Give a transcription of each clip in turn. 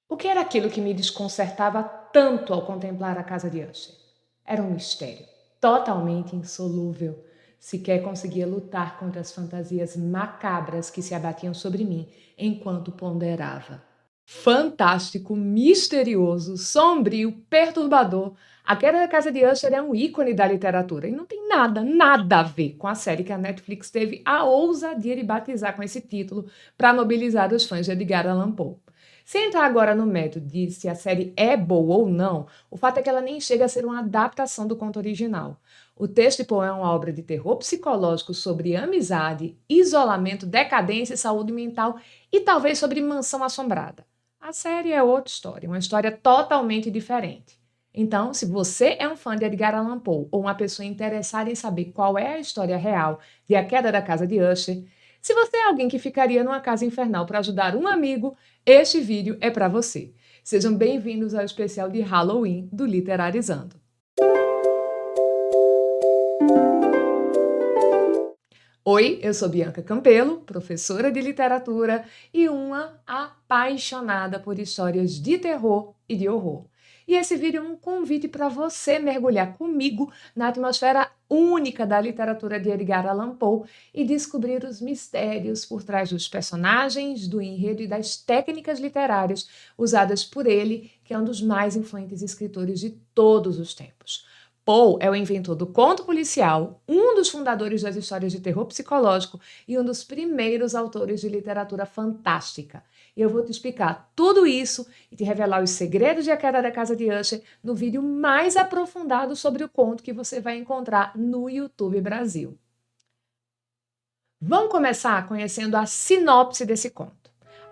O que era aquilo que me desconcertava tanto ao contemplar a casa de Usher? Era um mistério, totalmente insolúvel. Sequer conseguia lutar contra as fantasias macabras que se abatiam sobre mim enquanto ponderava. Fantástico, misterioso, sombrio, perturbador. A Queda da Casa de Usher é um ícone da literatura e não tem nada a ver com a série que a Netflix teve a ousadia de batizar com esse título para mobilizar os fãs de Edgar Allan Poe. Sem entrar agora no método de se a série é boa ou não, o fato é que ela nem chega a ser uma adaptação do conto original. O texto de Poe é uma obra de terror psicológico sobre amizade, isolamento, decadência e saúde mental e talvez sobre mansão assombrada. A série é outra história, uma história totalmente diferente. Então, se você é um fã de Edgar Allan Poe ou uma pessoa interessada em saber qual é a história real de A Queda da Casa de Usher, se você é alguém que ficaria numa casa infernal para ajudar um amigo, este vídeo é para você. Sejam bem-vindos ao especial de Halloween do Literarizando. Oi, eu sou Bianca Campelo, professora de literatura e uma apaixonada por histórias de terror e de horror. E esse vídeo é um convite para você mergulhar comigo na atmosfera única da literatura de Edgar Allan Poe e descobrir os mistérios por trás dos personagens, do enredo e das técnicas literárias usadas por ele, que é um dos mais influentes escritores de todos os tempos. Poe é o inventor do conto policial, um dos fundadores das histórias de terror psicológico e um dos primeiros autores de literatura fantástica. E eu vou te explicar tudo isso e te revelar os segredos de A Queda da Casa de Usher no vídeo mais aprofundado sobre o conto que você vai encontrar no YouTube Brasil. Vamos começar conhecendo a sinopse desse conto.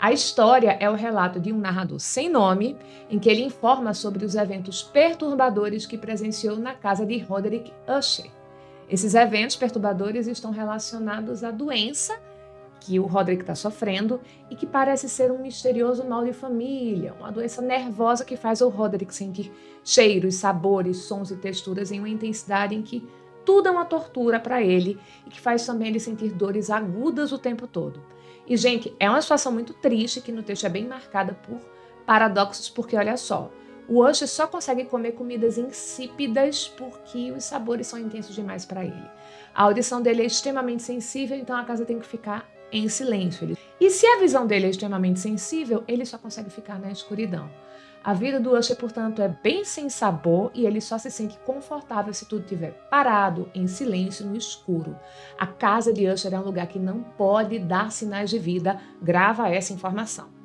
A história é o relato de um narrador sem nome, em que ele informa sobre os eventos perturbadores que presenciou na casa de Roderick Usher. Esses eventos perturbadores estão relacionados à doença que o Roderick está sofrendo e que parece ser um misterioso mal de família, uma doença nervosa que faz o Roderick sentir cheiros, sabores, sons e texturas em uma intensidade em que tudo é uma tortura para ele e que faz também ele sentir dores agudas o tempo todo. E, gente, é uma situação muito triste que no texto é bem marcada por paradoxos, porque olha só, o Usher só consegue comer comidas insípidas porque os sabores são intensos demais para ele. A audição dele é extremamente sensível, então a casa tem que ficar em silêncio. E se a visão dele é extremamente sensível, ele só consegue ficar na escuridão. A vida do Usher, portanto, é bem sem sabor e ele só se sente confortável se tudo estiver parado, em silêncio, no escuro. A casa de Usher é um lugar que não pode dar sinais de vida, grava essa informação.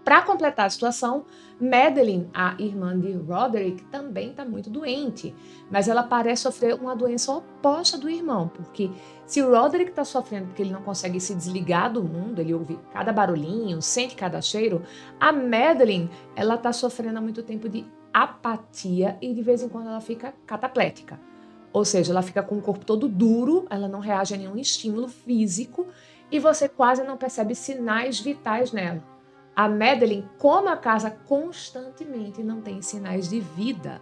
Para completar a situação, Madeline, a irmã de Roderick, também está muito doente, mas ela parece sofrer uma doença oposta do irmão, porque se o Roderick está sofrendo porque ele não consegue se desligar do mundo, ele ouve cada barulhinho, sente cada cheiro, a Madeline, ela está sofrendo há muito tempo de apatia e de vez em quando ela fica cataplética. Ou seja, ela fica com o corpo todo duro, ela não reage a nenhum estímulo físico e você quase não percebe sinais vitais nela. A Madeline come a casa constantemente e não tem sinais de vida.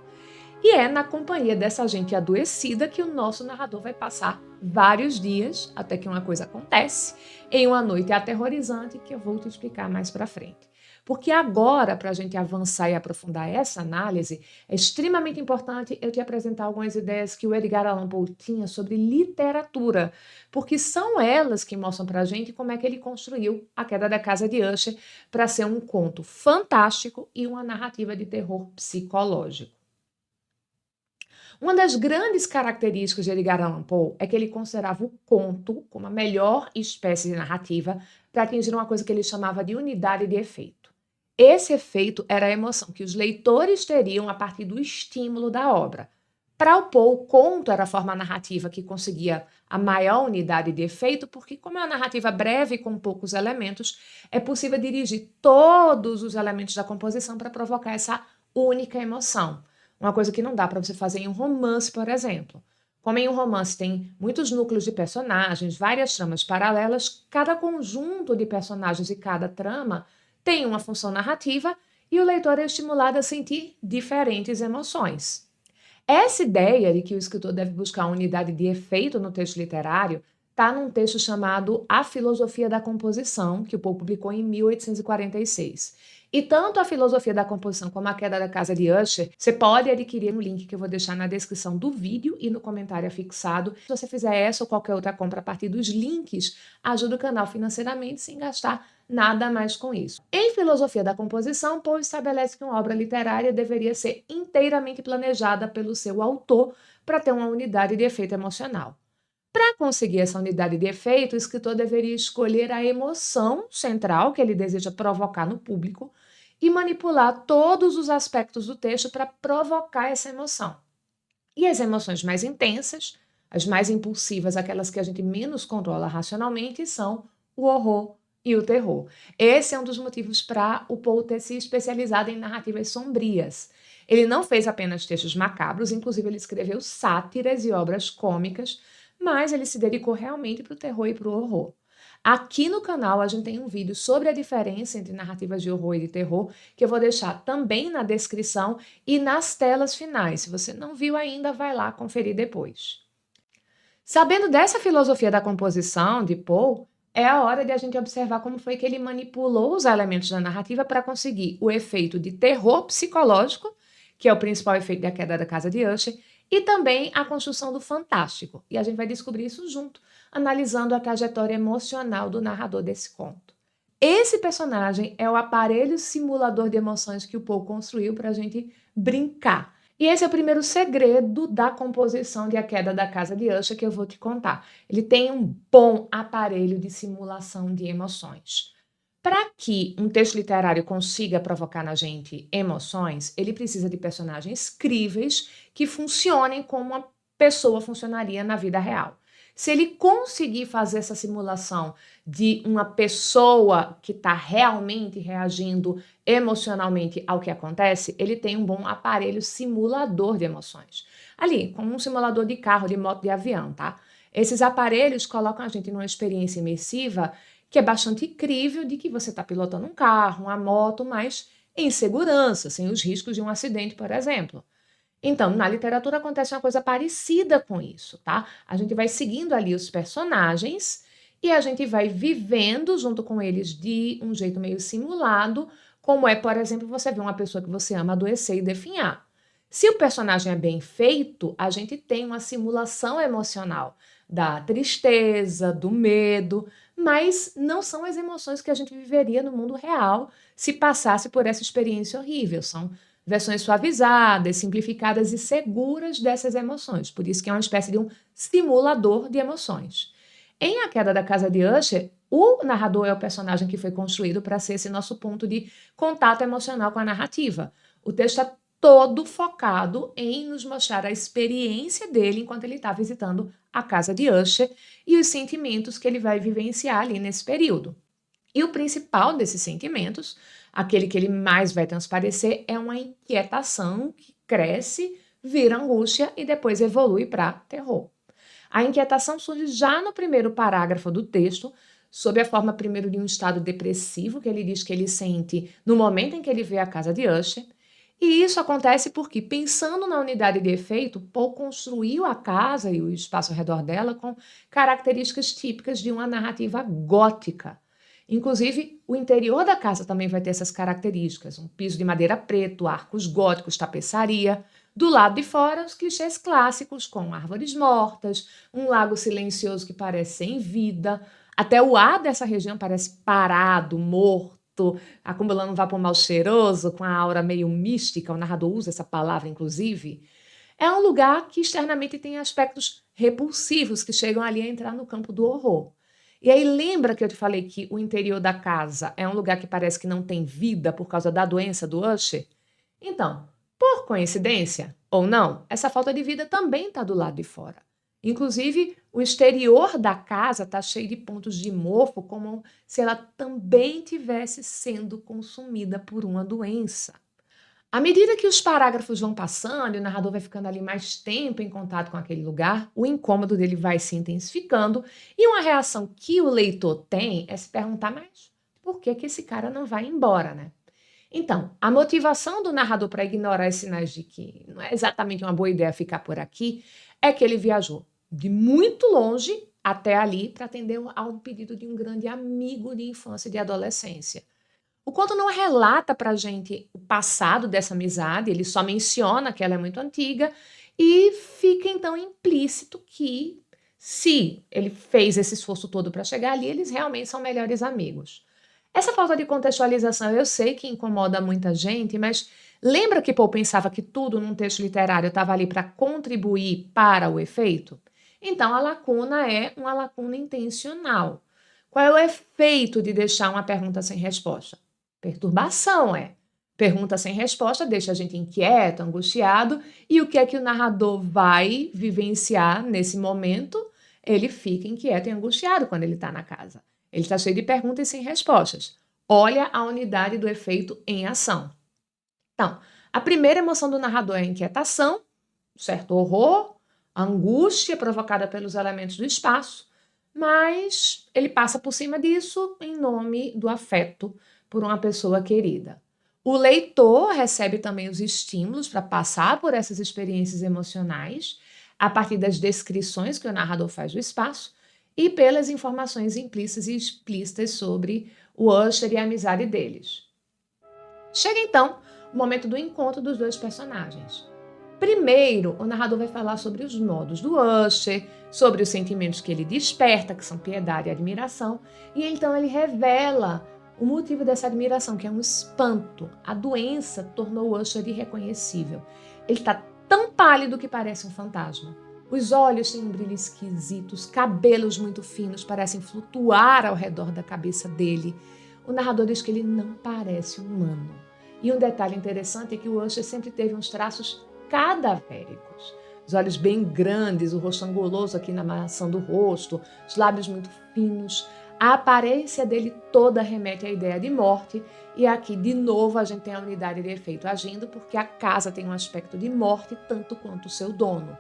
E é na companhia dessa gente adoecida que o nosso narrador vai passar vários dias, até que uma coisa acontece, em uma noite aterrorizante que eu vou te explicar mais para frente. Porque agora, para a gente avançar e aprofundar essa análise, é extremamente importante eu te apresentar algumas ideias que o Edgar Allan Poe tinha sobre literatura, porque são elas que mostram para a gente como é que ele construiu A Queda da Casa de Usher para ser um conto fantástico e uma narrativa de terror psicológico. Uma das grandes características de Edgar Allan Poe é que ele considerava o conto como a melhor espécie de narrativa para atingir uma coisa que ele chamava de unidade de efeito. Esse efeito era a emoção que os leitores teriam a partir do estímulo da obra. Para o Poe, o conto era a forma narrativa que conseguia a maior unidade de efeito, porque, como é uma narrativa breve com poucos elementos, é possível dirigir todos os elementos da composição para provocar essa única emoção. Uma coisa que não dá para você fazer em um romance, por exemplo. Como em um romance tem muitos núcleos de personagens, várias tramas paralelas, cada conjunto de personagens e cada trama tem uma função narrativa e o leitor é estimulado a sentir diferentes emoções. Essa ideia de que o escritor deve buscar uma unidade de efeito no texto literário está num texto chamado A Filosofia da Composição, que o Poe publicou em 1846. E tanto a filosofia da composição como a queda da casa de Usher, você pode adquirir no link que eu vou deixar na descrição do vídeo e no comentário afixado. Se você fizer essa ou qualquer outra compra a partir dos links, ajuda o canal financeiramente sem gastar nada mais com isso. Em filosofia da composição, Poe estabelece que uma obra literária deveria ser inteiramente planejada pelo seu autor para ter uma unidade de efeito emocional. Para conseguir essa unidade de efeito, o escritor deveria escolher a emoção central que ele deseja provocar no público e manipular todos os aspectos do texto para provocar essa emoção. E as emoções mais intensas, as mais impulsivas, aquelas que a gente menos controla racionalmente, são o horror e o terror. Esse é um dos motivos para o Poe ter se especializado em narrativas sombrias. Ele não fez apenas textos macabros, inclusive ele escreveu sátiras e obras cômicas, mas ele se dedicou realmente para o terror e para o horror. Aqui no canal a gente tem um vídeo sobre a diferença entre narrativas de horror e de terror, que eu vou deixar também na descrição e nas telas finais. Se você não viu ainda, vai lá conferir depois. Sabendo dessa filosofia da composição de Poe, é a hora de a gente observar como foi que ele manipulou os elementos da narrativa para conseguir o efeito de terror psicológico, que é o principal efeito da queda da casa de Usher, e também a construção do fantástico. E a gente vai descobrir isso junto, analisando a trajetória emocional do narrador desse conto. Esse personagem é o aparelho simulador de emoções que o Poe construiu para a gente brincar. E esse é o primeiro segredo da composição de A Queda da Casa de Usher que eu vou te contar. Ele tem um bom aparelho de simulação de emoções. Para que um texto literário consiga provocar na gente emoções, ele precisa de personagens críveis que funcionem como uma pessoa funcionaria na vida real. Se ele conseguir fazer essa simulação de uma pessoa que está realmente reagindo emocionalmente ao que acontece, ele tem um bom aparelho simulador de emoções. Ali, como um simulador de carro, de moto, de avião, tá? Esses aparelhos colocam a gente numa experiência imersiva que é bastante crível de que você está pilotando um carro, uma moto, mas em segurança, sem os riscos de um acidente, por exemplo. Então, na literatura acontece uma coisa parecida com isso, tá? A gente vai seguindo ali os personagens e a gente vai vivendo junto com eles de um jeito meio simulado, como é, por exemplo, você ver uma pessoa que você ama adoecer e definhar. Se o personagem é bem feito, a gente tem uma simulação emocional da tristeza, do medo, mas não são as emoções que a gente viveria no mundo real se passasse por essa experiência horrível. São versões suavizadas, simplificadas e seguras dessas emoções. Por isso que é uma espécie de um simulador de emoções. Em A Queda da Casa de Usher, o narrador é o personagem que foi construído para ser esse nosso ponto de contato emocional com a narrativa. O texto é todo focado em nos mostrar a experiência dele enquanto ele está visitando a casa de Usher e os sentimentos que ele vai vivenciar ali nesse período. E o principal desses sentimentos, aquele que ele mais vai transparecer, é uma inquietação que cresce, vira angústia e depois evolui para terror. A inquietação surge já no primeiro parágrafo do texto, sob a forma primeiro de um estado depressivo que ele diz que ele sente no momento em que ele vê a casa de Usher. E isso acontece porque, pensando na unidade de efeito, Poe construiu a casa e o espaço ao redor dela com características típicas de uma narrativa gótica. Inclusive, o interior da casa também vai ter essas características: um piso de madeira preto, arcos góticos, tapeçaria. Do lado de fora, os clichês clássicos, com árvores mortas, um lago silencioso que parece sem vida. Até o ar dessa região parece parado, morto, acumulando um vapor mal cheiroso, com a aura meio mística. O narrador usa essa palavra, inclusive. É um lugar que externamente tem aspectos repulsivos que chegam ali a entrar no campo do horror. E aí, lembra que eu te falei que o interior da casa é um lugar que parece que não tem vida por causa da doença do Usher? Então, por coincidência ou não, essa falta de vida também está do lado de fora. Inclusive, o exterior da casa está cheio de pontos de mofo, como se ela também tivesse sendo consumida por uma doença. À medida que os parágrafos vão passando e o narrador vai ficando ali mais tempo em contato com aquele lugar, o incômodo dele vai se intensificando e uma reação que o leitor tem é se perguntar, mas por que que esse cara não vai embora, né? Então, a motivação do narrador para ignorar os sinais de que não é exatamente uma boa ideia ficar por aqui é que ele viajou de muito longe até ali para atender a um pedido de um grande amigo de infância e de adolescência. O conto não relata pra gente o passado dessa amizade, ele só menciona que ela é muito antiga e fica então implícito que se ele fez esse esforço todo para chegar ali, eles realmente são melhores amigos. Essa falta de contextualização eu sei que incomoda muita gente, mas lembra que Paul pensava que tudo num texto literário estava ali para contribuir para o efeito? Então a lacuna é uma lacuna intencional. Qual é o efeito de deixar uma pergunta sem resposta? Perturbação, é. Pergunta sem resposta deixa a gente inquieto, angustiado, e o que é que o narrador vai vivenciar nesse momento? Ele fica inquieto e angustiado quando ele está na casa. Ele está cheio de perguntas sem respostas. Olha a unidade do efeito em ação. Então, a primeira emoção do narrador é a inquietação, certo horror, a angústia provocada pelos elementos do espaço, mas ele passa por cima disso em nome do afeto por uma pessoa querida. O leitor recebe também os estímulos para passar por essas experiências emocionais a partir das descrições que o narrador faz do espaço e pelas informações implícitas e explícitas sobre o Usher e a amizade deles. Chega então o momento do encontro dos dois personagens. Primeiro, o narrador vai falar sobre os modos do Usher, sobre os sentimentos que ele desperta, que são piedade e admiração, e então ele revela o motivo dessa admiração, que é um espanto. A doença tornou o Usher irreconhecível. Ele está tão pálido que parece um fantasma. Os olhos têm um brilho esquisito, os cabelos muito finos parecem flutuar ao redor da cabeça dele. O narrador diz que ele não parece humano. E um detalhe interessante é que o Usher sempre teve uns traços cadavéricos. Os olhos bem grandes, o rosto anguloso aqui na maçã do rosto, os lábios muito finos. A aparência dele toda remete à ideia de morte. E aqui, de novo, a gente tem a unidade de efeito agindo, porque a casa tem um aspecto de morte tanto quanto o seu dono.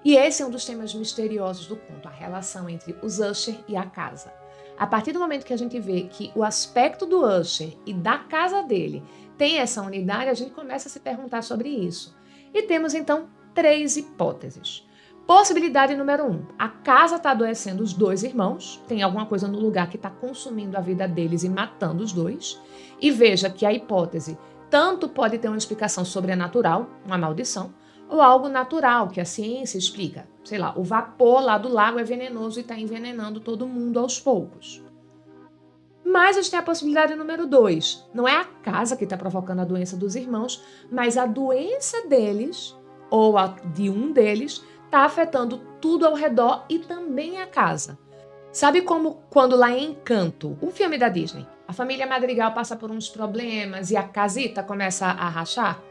E esse é um dos temas misteriosos do conto, a relação entre os Usher e a casa. A partir do momento que a gente vê que o aspecto do Usher e da casa dele tem essa unidade, a gente começa a se perguntar sobre isso. E temos então 3 hipóteses. Possibilidade número 1. A casa está adoecendo os 2 irmãos, tem alguma coisa no lugar que está consumindo a vida deles e matando os 2. E veja que a hipótese tanto pode ter uma explicação sobrenatural, uma maldição, ou algo natural, que a ciência explica. Sei lá, o vapor lá do lago é venenoso e está envenenando todo mundo aos poucos. Mas a gente tem a possibilidade número 2. Não é a casa que está provocando a doença dos irmãos, mas a doença deles, ou a de um deles, está afetando tudo ao redor e também a casa. Sabe como quando lá em Encanto, o filme da Disney, a família Madrigal passa por uns problemas e a casita começa a rachar?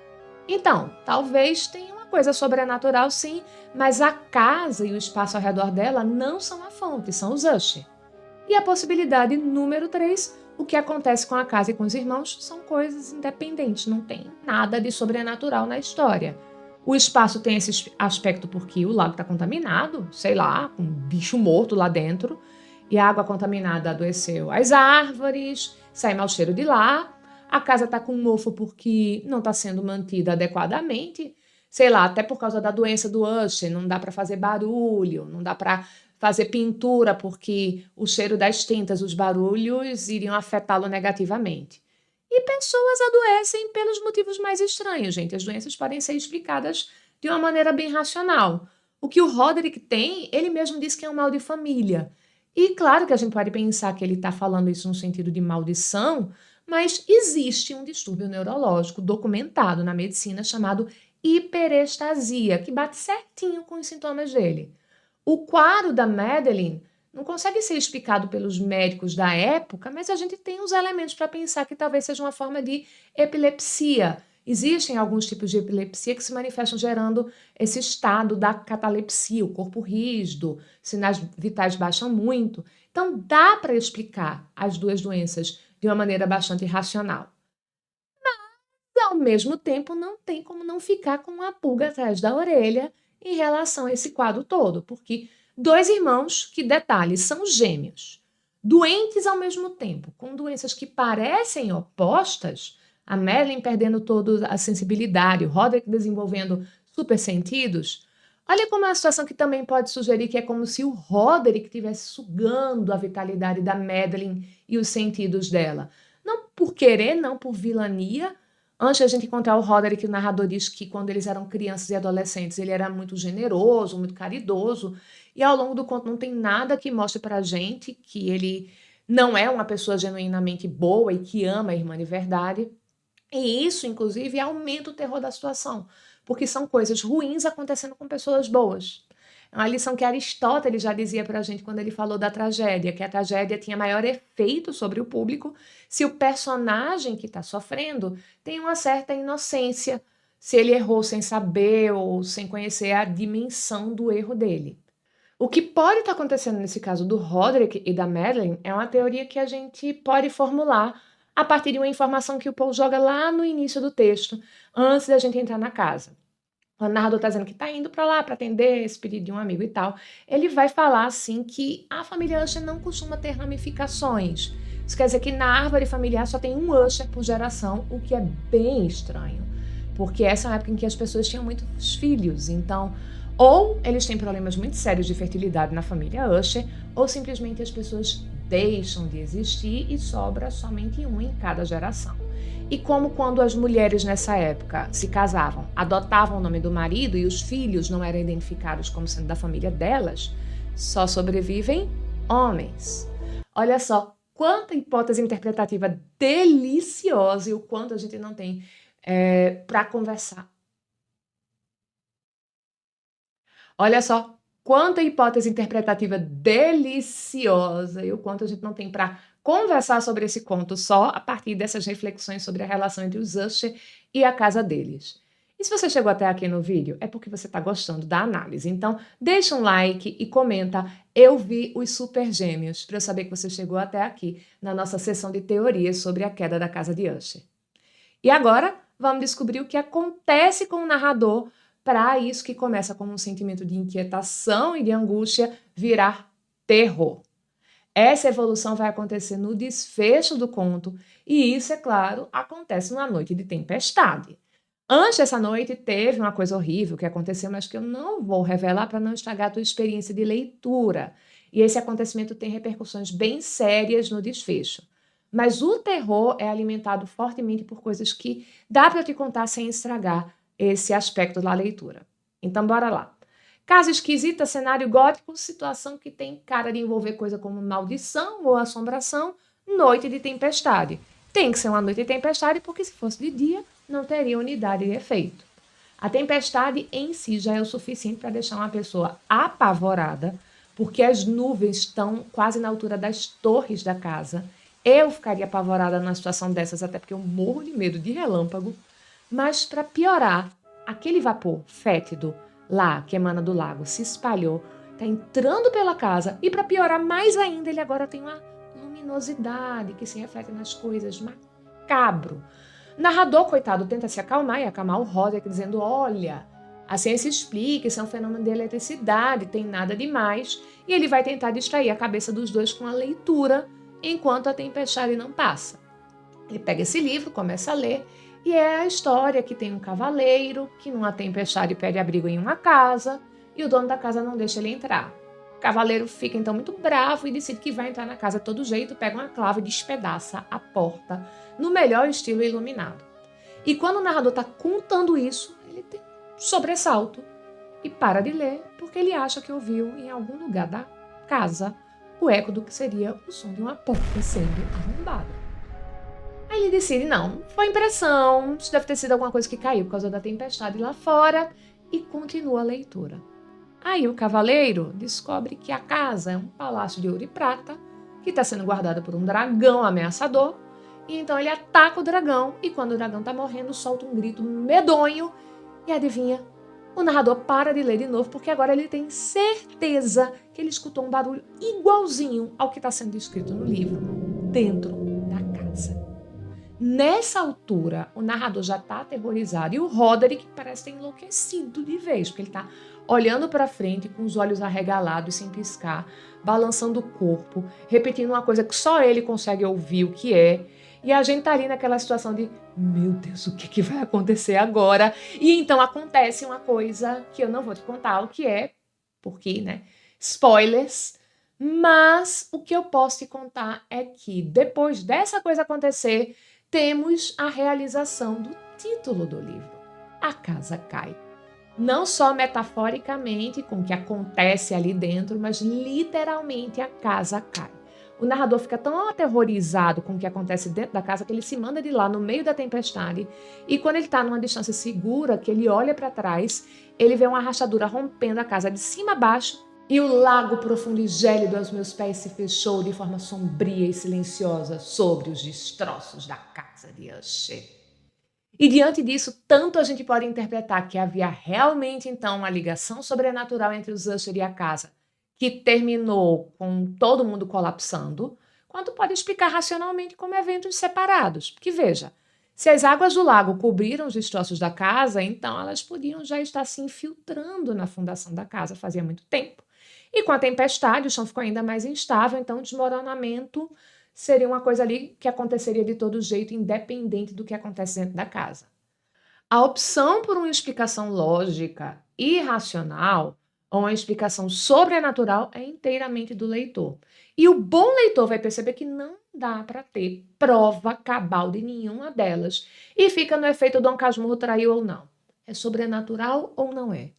Então, talvez tenha uma coisa sobrenatural sim, mas a casa e o espaço ao redor dela não são a fonte, são os Usher. E a possibilidade número 3, o que acontece com a casa e com os irmãos são coisas independentes, não tem nada de sobrenatural na história. O espaço tem esse aspecto porque o lago está contaminado, sei lá, com um bicho morto lá dentro, e a água contaminada adoeceu as árvores, sai mau cheiro de lá. A casa está com mofo porque não está sendo mantida adequadamente, sei lá, até por causa da doença do Usher, não dá para fazer barulho, não dá para fazer pintura porque o cheiro das tintas, os barulhos iriam afetá-lo negativamente. E pessoas adoecem pelos motivos mais estranhos, gente. As doenças podem ser explicadas de uma maneira bem racional. O que o Roderick tem, ele mesmo disse que é um mal de família. E claro que a gente pode pensar que ele está falando isso no sentido de maldição, mas existe um distúrbio neurológico documentado na medicina chamado hiperestasia, que bate certinho com os sintomas dele. O quadro da Madeline não consegue ser explicado pelos médicos da época, mas a gente tem os elementos para pensar que talvez seja uma forma de epilepsia. Existem alguns tipos de epilepsia que se manifestam gerando esse estado da catalepsia, o corpo rígido, sinais vitais baixam muito. Então, dá para explicar as 2 doenças de uma maneira bastante racional. Mas, ao mesmo tempo, não tem como não ficar com uma pulga atrás da orelha em relação a esse quadro todo, porque 2 irmãos, que detalhe, são gêmeos, doentes ao mesmo tempo, com doenças que parecem opostas, a Madeline perdendo toda a sensibilidade, o Roderick desenvolvendo supersentidos. Olha como é uma situação que também pode sugerir que é como se o Roderick estivesse sugando a vitalidade da Madeline e os sentidos dela. Não por querer, não por vilania. Antes de a gente encontrar o Roderick, o narrador diz que quando eles eram crianças e adolescentes, ele era muito generoso, muito caridoso. E ao longo do conto não tem nada que mostre pra gente que ele não é uma pessoa genuinamente boa e que ama a irmã de verdade. E isso, inclusive, aumenta o terror da situação, porque são coisas ruins acontecendo com pessoas boas. É uma lição que Aristóteles já dizia para a gente quando ele falou da tragédia, que a tragédia tinha maior efeito sobre o público se o personagem que está sofrendo tem uma certa inocência, se ele errou sem saber ou sem conhecer a dimensão do erro dele. O que pode estar acontecendo nesse caso do Roderick e da Madeline é uma teoria que a gente pode formular a partir de uma informação que o Paul joga lá no início do texto, antes da gente entrar na casa. O narrador está dizendo que está indo para lá para atender esse pedido de um amigo e tal. Ele vai falar assim que a família Usher não costuma ter ramificações. Isso quer dizer que na árvore familiar só tem um Usher por geração, o que é bem estranho, porque essa é uma época em que as pessoas tinham muitos filhos, então ou eles têm problemas muito sérios de fertilidade na família Usher, ou simplesmente as pessoas deixam de existir e sobra somente um em cada geração. E como quando as mulheres nessa época se casavam, adotavam o nome do marido e os filhos não eram identificados como sendo da família delas, só sobrevivem homens. Olha só quanta hipótese interpretativa deliciosa e o quanto a gente não tem para conversar. Olha só quanta hipótese interpretativa deliciosa e o quanto a gente não tem para conversar sobre esse conto só a partir dessas reflexões sobre a relação entre os Usher e a casa deles. E se você chegou até aqui no vídeo, é porque você está gostando da análise. Então, deixa um like e comenta "Eu vi os Super Gêmeos" para eu saber que você chegou até aqui na nossa sessão de teorias sobre a queda da casa de Usher. E agora, vamos descobrir o que acontece com o narrador para isso que começa como um sentimento de inquietação e de angústia virar terror. Essa evolução vai acontecer no desfecho do conto, e isso, é claro, acontece numa noite de tempestade. Antes dessa noite, teve uma coisa horrível que aconteceu, mas que eu não vou revelar para não estragar a tua experiência de leitura. E esse acontecimento tem repercussões bem sérias no desfecho. Mas o terror é alimentado fortemente por coisas que dá para te contar sem estragar esse aspecto da leitura. Então, bora lá. Casa esquisita, cenário gótico, situação que tem cara de envolver coisa como maldição ou assombração, noite de tempestade. Tem que ser uma noite de tempestade, porque se fosse de dia, não teria unidade de efeito. A tempestade em si já é o suficiente para deixar uma pessoa apavorada, porque as nuvens estão quase na altura das torres da casa. Eu ficaria apavorada numa situação dessas, até porque eu morro de medo de relâmpago. Mas, para piorar, aquele vapor fétido lá, que emana do lago, se espalhou, está entrando pela casa, e para piorar mais ainda, ele agora tem uma luminosidade que se reflete nas coisas, macabro. O narrador, coitado, tenta se acalmar e acalmar o Roderick, dizendo: olha, a ciência explica, isso é um fenômeno de eletricidade, tem nada demais, e ele vai tentar distrair a cabeça dos dois com a leitura, enquanto a tempestade não passa. Ele pega esse livro, começa a ler, e é a história que tem um cavaleiro que numa tempestade pede abrigo em uma casa e o dono da casa não deixa ele entrar. O cavaleiro fica então muito bravo e decide que vai entrar na casa de todo jeito, pega uma clava e despedaça a porta no melhor estilo iluminado. E quando o narrador está contando isso, ele tem um sobressalto e para de ler porque ele acha que ouviu em algum lugar da casa o eco do que seria o som de uma porta sendo arrombada. Aí ele decide, não, foi impressão, isso deve ter sido alguma coisa que caiu por causa da tempestade lá fora, e continua a leitura. Aí o cavaleiro descobre que a casa é um palácio de ouro e prata, que está sendo guardado por um dragão ameaçador, e então ele ataca o dragão, e quando o dragão está morrendo, solta um grito medonho, e adivinha? O narrador para de ler de novo, porque agora ele tem certeza que ele escutou um barulho igualzinho ao que está sendo escrito no livro, dentro da casa. Nessa altura, o narrador já está aterrorizado e o Roderick parece ter enlouquecido de vez, porque ele está olhando para frente com os olhos arregalados, sem piscar, balançando o corpo, repetindo uma coisa que só ele consegue ouvir o que é. E a gente tá ali naquela situação de, meu Deus, o que vai acontecer agora? E então acontece uma coisa que eu não vou te contar o que é, porque, né, spoilers, Mas o que eu posso te contar é que depois dessa coisa acontecer, temos a realização do título do livro. A casa cai. Não só metaforicamente com o que acontece ali dentro, mas literalmente a casa cai. O narrador fica tão aterrorizado com o que acontece dentro da casa que ele se manda de lá no meio da tempestade e quando ele está numa distância segura, que ele olha para trás, ele vê uma rachadura rompendo a casa de cima a baixo e o lago profundo e gélido aos meus pés se fechou de forma sombria e silenciosa sobre os destroços da casa de Usher. E diante disso, tanto a gente pode interpretar que havia realmente então uma ligação sobrenatural entre os Usher e a casa, que terminou com todo mundo colapsando, quanto pode explicar racionalmente como eventos separados. Porque veja, se as águas do lago cobriram os destroços da casa, então elas podiam já estar se infiltrando na fundação da casa fazia muito tempo. E com a tempestade, o chão ficou ainda mais instável, então o desmoronamento seria uma coisa ali que aconteceria de todo jeito, independente do que acontece dentro da casa. A opção por uma explicação lógica e racional, ou uma explicação sobrenatural, é inteiramente do leitor. E o bom leitor vai perceber que não dá para ter prova cabal de nenhuma delas. E fica no efeito Dom Casmurro traiu ou não. É sobrenatural ou não é?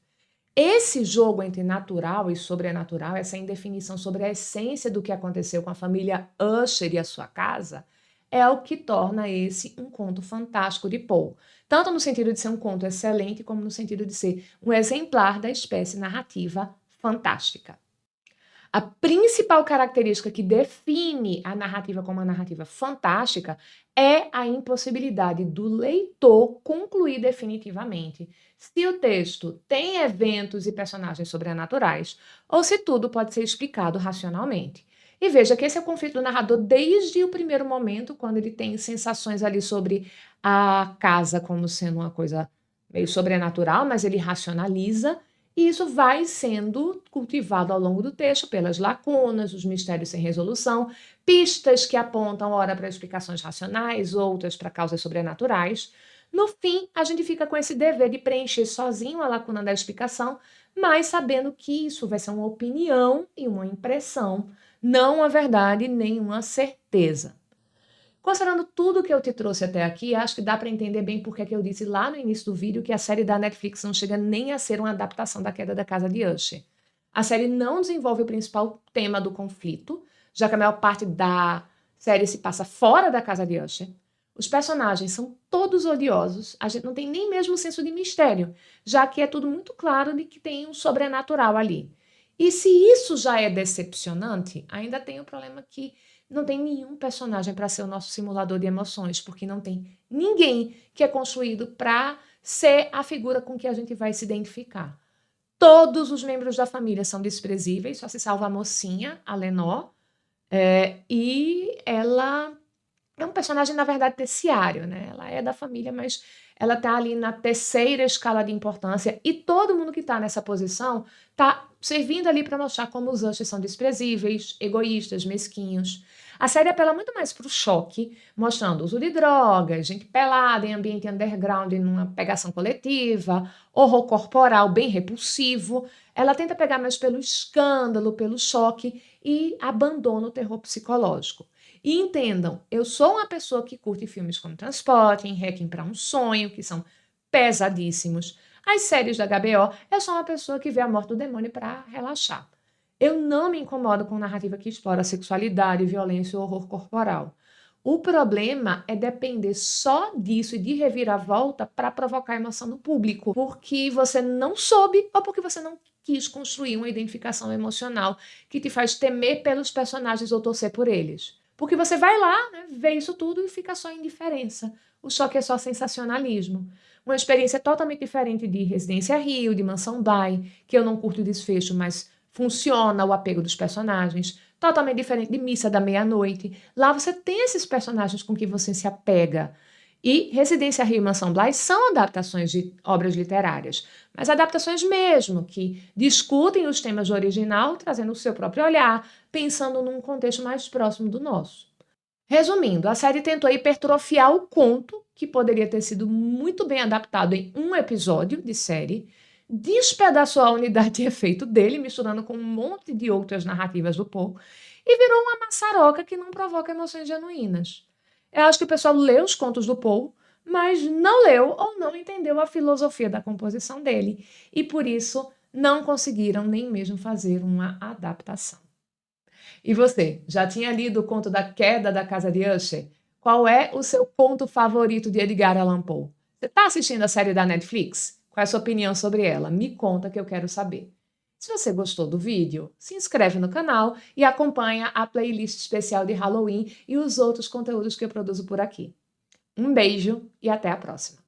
Esse jogo entre natural e sobrenatural, essa indefinição sobre a essência do que aconteceu com a família Usher e a sua casa, é o que torna esse um conto fantástico de Poe. Tanto no sentido de ser um conto excelente, como no sentido de ser um exemplar da espécie narrativa fantástica. A principal característica que define a narrativa como uma narrativa fantástica é a impossibilidade do leitor concluir definitivamente se o texto tem eventos e personagens sobrenaturais ou se tudo pode ser explicado racionalmente. E veja que esse é o conflito do narrador desde o primeiro momento, quando ele tem sensações ali sobre a casa como sendo uma coisa meio sobrenatural, mas ele racionaliza. E isso vai sendo cultivado ao longo do texto pelas lacunas, os mistérios sem resolução, pistas que apontam, ora, para explicações racionais, outras para causas sobrenaturais. No fim, a gente fica com esse dever de preencher sozinho a lacuna da explicação, mas sabendo que isso vai ser uma opinião e uma impressão, não uma verdade nem uma certeza. Considerando tudo que eu te trouxe até aqui, acho que dá para entender bem porque é que eu disse lá no início do vídeo que a série da Netflix não chega nem a ser uma adaptação da Queda da Casa de Usher. A série não desenvolve o principal tema do conflito, já que a maior parte da série se passa fora da Casa de Usher. Os personagens são todos odiosos, a gente não tem nem mesmo senso de mistério, já que é tudo muito claro de que tem um sobrenatural ali. E se isso já é decepcionante, ainda tem o problema que não tem nenhum personagem para ser o nosso simulador de emoções, porque não tem ninguém que é construído para ser a figura com que a gente vai se identificar. Todos os membros da família são desprezíveis, só se salva a mocinha, a Lenore, e ela é um personagem, na verdade, terciário, né? Ela é da família, mas ela está ali na terceira escala de importância e todo mundo que está nessa posição está servindo ali para mostrar como os Usher são desprezíveis, egoístas, mesquinhos. A série apela muito mais para o choque, mostrando uso de drogas, gente pelada em ambiente underground, numa pegação coletiva, horror corporal bem repulsivo. Ela tenta pegar mais pelo escândalo, pelo choque e abandona o terror psicológico. E entendam, eu sou uma pessoa que curte filmes como Transporting, Requiem para um Sonho, que são pesadíssimos. As séries da HBO, eu sou uma pessoa que vê a morte do demônio para relaxar. Eu não me incomodo com narrativa que explora sexualidade, violência ou horror corporal. O problema é depender só disso e de reviravolta para provocar emoção no público, porque você não soube ou porque você não quis construir uma identificação emocional que te faz temer pelos personagens ou torcer por eles. Porque você vai lá, né, vê isso tudo e fica só indiferença. O choque é só sensacionalismo. Uma experiência totalmente diferente de Residência Rio, de Mansão Bly, que eu não curto o desfecho, mas funciona o apego dos personagens. Totalmente diferente de Missa da Meia-Noite. Lá você tem esses personagens com que você se apega. E Residência Rio e Mansão Bly são adaptações de obras literárias, mas adaptações mesmo, que discutem os temas do original, trazendo o seu próprio olhar, pensando num contexto mais próximo do nosso. Resumindo, a série tentou hipertrofiar o conto, que poderia ter sido muito bem adaptado em um episódio de série, despedaçou a unidade de efeito dele, misturando com um monte de outras narrativas do Poe, e virou uma maçaroca que não provoca emoções genuínas. Eu acho que o pessoal leu os contos do Poe, mas não leu ou não entendeu a filosofia da composição dele, e por isso não conseguiram nem mesmo fazer uma adaptação. E você, já tinha lido o conto da Queda da Casa de Usher? Qual é o seu conto favorito de Edgar Allan Poe? Você está assistindo a série da Netflix? Qual é a sua opinião sobre ela? Me conta que eu quero saber. Se você gostou do vídeo, se inscreve no canal e acompanha a playlist especial de Halloween e os outros conteúdos que eu produzo por aqui. Um beijo e até a próxima!